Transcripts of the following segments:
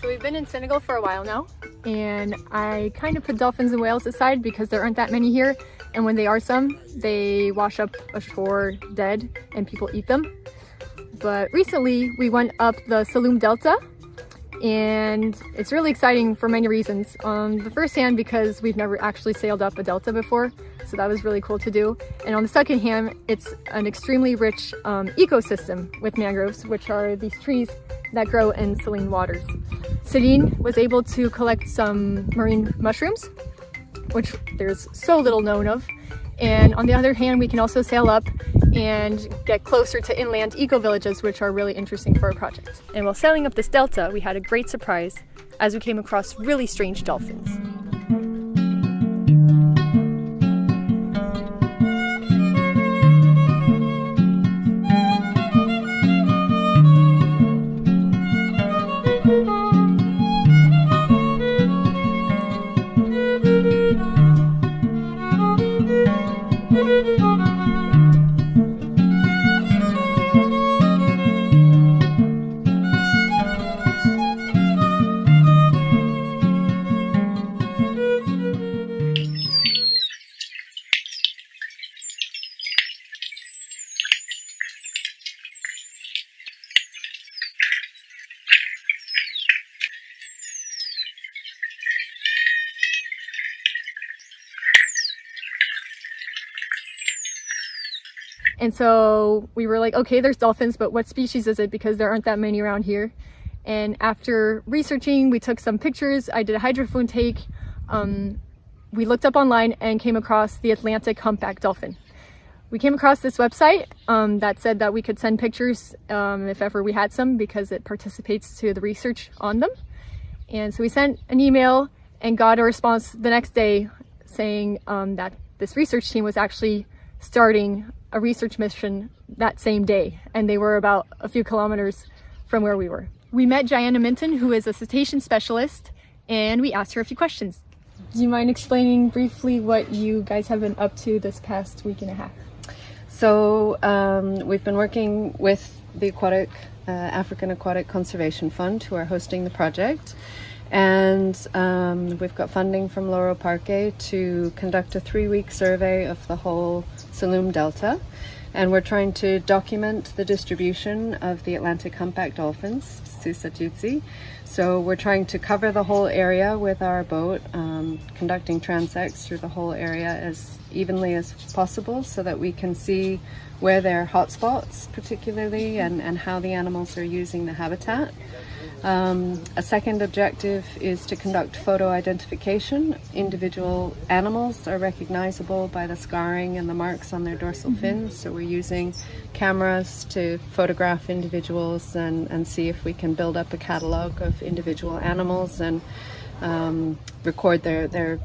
So we've been in Senegal for a while now, and I kind of put dolphins and whales aside because there aren't that many here, and when they are some, they wash up ashore dead and people eat them. But recently we went up the Saloum Delta, and it's really exciting for many reasons. On the first hand, because we've never actually sailed up a delta before, so that was really cool to do. And on the second hand, it's an extremely rich ecosystem with mangroves, which are these trees that grow in saline waters. Sine was able to collect some marine mushrooms, which there's so little known of. And on the other hand, we can also sail up and get closer to inland eco-villages, which are really interesting for our project. And while sailing up this delta, we had a great surprise as we came across really strange dolphins. And so we were like, okay, there's dolphins, but what species is it? Because there aren't that many around here. And after researching, we took some pictures. I did a hydrophone take. We looked up online and came across the Atlantic humpback dolphin. We came across this website that said that we could send pictures if ever we had some, because it participates to the research on them. And so we sent an email and got a response the next day saying that this research team was actually starting a research mission that same day, and they were about a few kilometers from where we were. We met Gianna Minton, who is a cetacean specialist, and we asked her a few questions. Do you mind explaining briefly what you guys have been up to this past week and a half? So we've been working with the African Aquatic Conservation Fund, who are hosting the project. And we've got funding from Loro Parque to conduct a 3-week survey of the whole Saloum Delta. And we're trying to document the distribution of the Atlantic humpback dolphins, Susatutsi. So we're trying to cover the whole area with our boat, conducting transects through the whole area as evenly as possible so that we can see where there are hotspots particularly and how the animals are using the habitat. A second objective is to conduct photo identification. Individual animals are recognizable by the scarring and the marks on their dorsal fins, so we're using cameras to photograph individuals and see if we can build up a catalog of individual animals and record their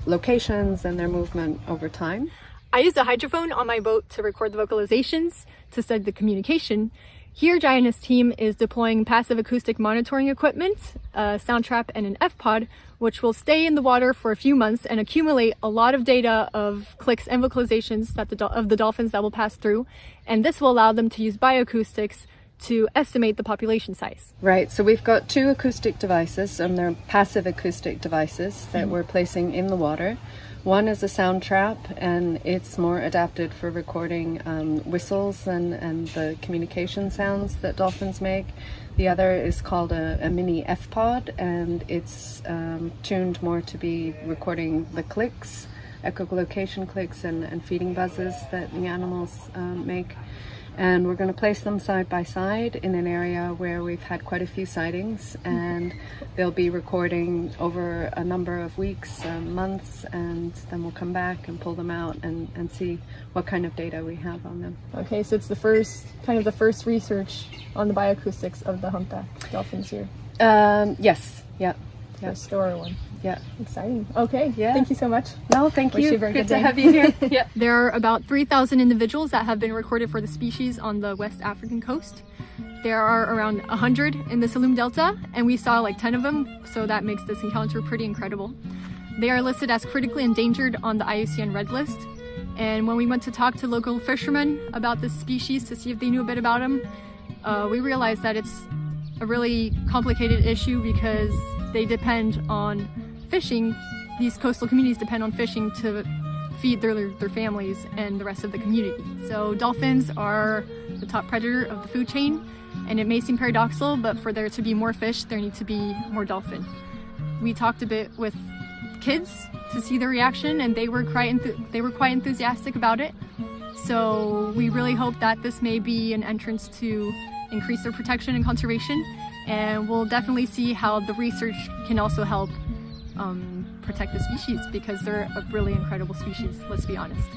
locations and their movement over time. I used a hydrophone on my boat to record the vocalizations to study the communication. Here, Gianna's team is deploying passive acoustic monitoring equipment, a sound trap, and an F-pod, which will stay in the water for a few months and accumulate a lot of data of clicks and vocalizations of the dolphins that will pass through. And this will allow them to use bioacoustics to estimate the population size. Right, so we've got 2 acoustic devices, and they're passive acoustic devices that we're placing in the water. One is a sound trap, and it's more adapted for recording whistles and the communication sounds that dolphins make. The other is called a mini F-pod, and it's tuned more to be recording the clicks, echolocation clicks and feeding buzzes that the animals make. And we're going to place them side by side in an area where we've had quite a few sightings, and they'll be recording over a number of weeks, months, and then we'll come back and pull them out and see what kind of data we have on them. Okay, so it's the first research on the bioacoustics of the humpback dolphins here. Yes, yeah. First story one. Yeah. Exciting. Okay, yeah. Thank you so much. No, thank you. Good to have you here. Yeah. There are about 3,000 individuals that have been recorded for the species on the West African coast. There are around 100 in the Saloum Delta, and we saw like 10 of them, so that makes this encounter pretty incredible. They are listed as critically endangered on the IUCN Red List, and when we went to talk to local fishermen about this species to see if they knew a bit about them, we realized that it's a really complicated issue because they depend on fishing. These coastal communities depend on fishing to feed their families and the rest of the community. So dolphins are the top predator of the food chain, and it may seem paradoxical, but for there to be more fish, there need to be more dolphin. We talked a bit with kids to see their reaction, and they were quite enthusiastic about it. So we really hope that this may be an entrance to increase their protection and conservation, and we'll definitely see how the research can also help protect the species, because they're a really incredible species, let's be honest.